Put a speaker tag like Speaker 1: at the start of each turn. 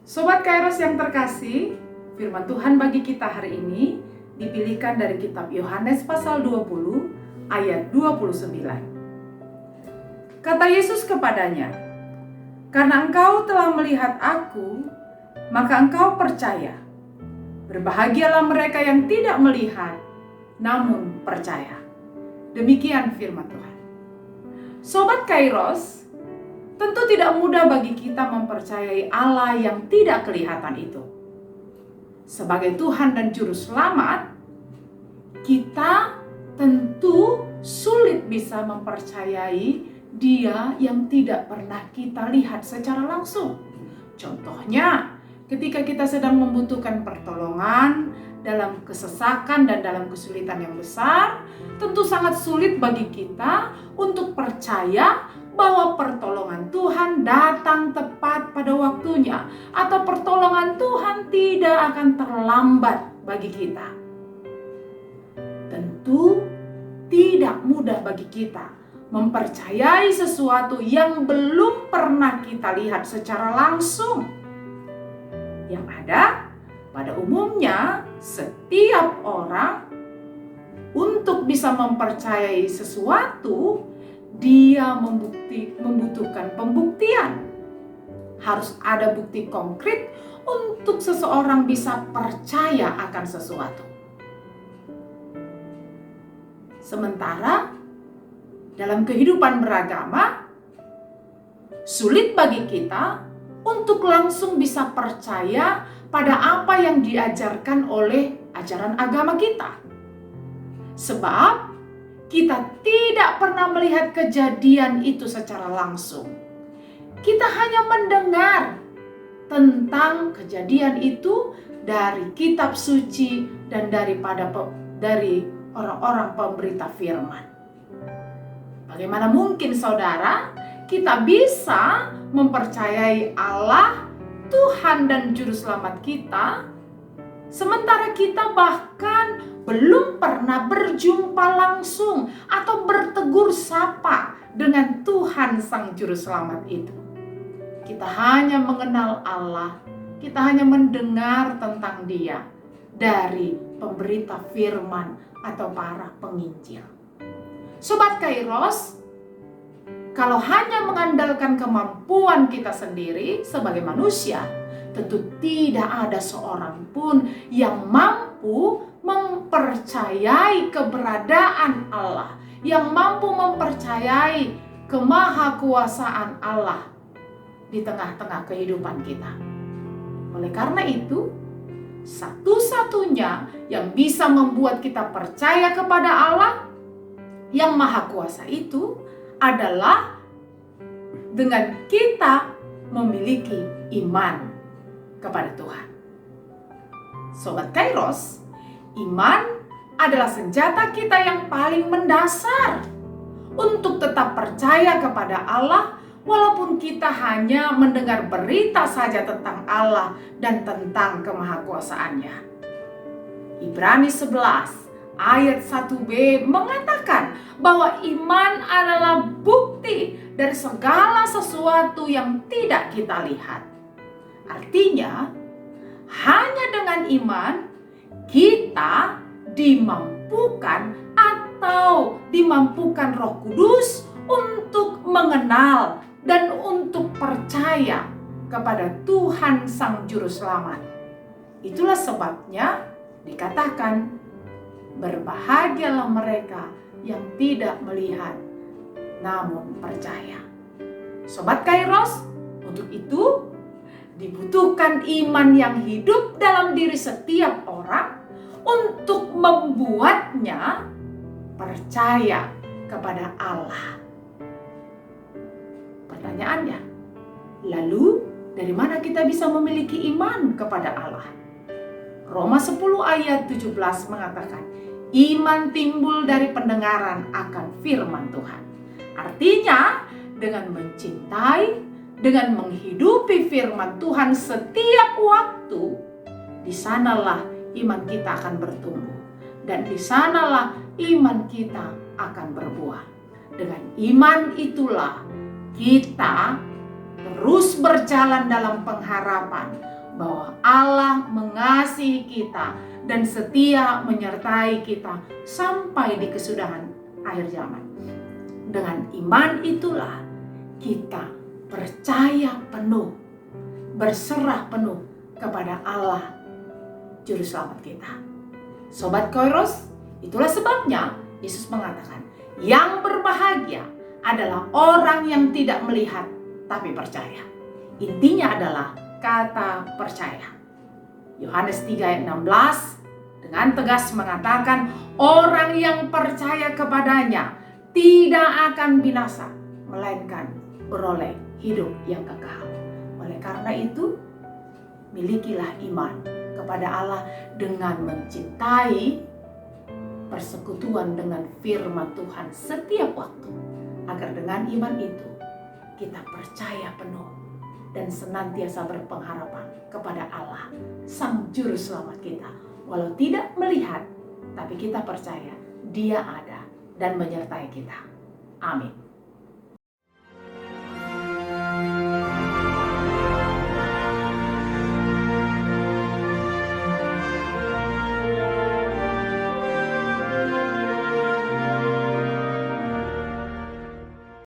Speaker 1: Sobat Kairos yang terkasih, firman Tuhan bagi kita hari ini dipilihkan dari kitab Yohanes pasal 20 ayat 29. Kata Yesus kepadanya, "Karena engkau telah melihat aku, maka engkau percaya. Berbahagialah mereka yang tidak melihat, namun percaya." Demikian firman Tuhan. Sobat Kairos, tentu tidak mudah bagi kita mempercayai Allah yang tidak kelihatan itu. Sebagai Tuhan dan Juru Selamat, kita tentu sulit bisa mempercayai Dia yang tidak pernah kita lihat secara langsung. Contohnya, ketika kita sedang membutuhkan pertolongan dalam kesesakan dan dalam kesulitan yang besar, tentu sangat sulit bagi kita untuk percaya bahwa pertolongan Tuhan datang tepat pada waktunya, atau pertolongan Tuhan tidak akan terlambat bagi kita. Tentu tidak mudah bagi kita mempercayai sesuatu yang belum pernah kita lihat secara langsung. Yang ada, pada umumnya setiap orang untuk bisa mempercayai sesuatu, dia membutuhkan pembuktian. Harus ada bukti konkret untuk seseorang bisa percaya akan sesuatu. Sementara dalam kehidupan beragama, sulit bagi kita untuk langsung bisa percaya pada apa yang diajarkan oleh ajaran agama kita. Sebab kita tidak pernah melihat kejadian itu secara langsung. Kita hanya mendengar tentang kejadian itu dari kitab suci dan dari orang-orang pemberita firman. Bagaimana mungkin saudara kita bisa mempercayai Allah, Tuhan dan Juru Selamat kita, sementara kita bahkan belum pernah berjumpa langsung atau bertegur sapa dengan Tuhan Sang Juru Selamat itu. Kita hanya mengenal Allah, kita hanya mendengar tentang Dia dari pemberita firman atau para penginjil. Sobat Kairos, kalau hanya mengandalkan kemampuan kita sendiri sebagai manusia, tentu tidak ada seorang pun yang mampu mempercayai keberadaan Allah, yang mampu mempercayai kemahakuasaan Allah di tengah-tengah kehidupan kita. Oleh karena itu, satu-satunya yang bisa membuat kita percaya kepada Allah yang maha kuasa itu adalah dengan kita memiliki iman kepada Tuhan. Sobat Kairos, iman adalah senjata kita yang paling mendasar untuk tetap percaya kepada Allah walaupun kita hanya mendengar berita saja tentang Allah dan tentang kemahakuasaannya. Ibrani 11 ayat 1b mengatakan bahwa iman adalah bukti dari segala sesuatu yang tidak kita lihat. Artinya, hanya dengan iman kita dimampukan Roh Kudus untuk mengenal dan untuk percaya kepada Tuhan Sang Juru Selamat. Itulah sebabnya dikatakan, berbahagialah mereka yang tidak melihat namun percaya. Sobat Kairos, untuk itu dibutuhkan iman yang hidup dalam diri setiap orang untuk membuatnya percaya kepada Allah. Pertanyaannya, lalu dari mana kita bisa memiliki iman kepada Allah? Roma 10 ayat 17 mengatakan, iman timbul dari pendengaran akan firman Tuhan. Artinya, dengan mencintai, dengan menghidupi firman Tuhan setiap waktu, di sanalah iman kita akan bertumbuh. Dan di sanalah iman kita akan berbuah. Dengan iman itulah kita terus berjalan dalam pengharapan bahwa Allah mengasihi kita dan setia menyertai kita sampai di kesudahan akhir zaman. Dengan iman itulah kita percaya penuh, berserah penuh kepada Allah Juru Selamat kita. Sobat Kairos, itulah sebabnya Yesus mengatakan, yang berbahagia adalah orang yang tidak melihat tapi percaya. Intinya adalah kata percaya. Yohanes 3 ayat 16 dengan tegas mengatakan, orang yang percaya kepadanya tidak akan binasa, melainkan beroleh hidup yang kekal. Oleh karena itu, milikilah iman kepada Allah dengan mencintai persekutuan dengan firman Tuhan setiap waktu, agar dengan iman itu kita percaya penuh dan senantiasa berpengharapan kepada Allah, Sang Juru Selamat kita. Walau tidak melihat, tapi kita percaya Dia ada dan menyertai kita. Amin.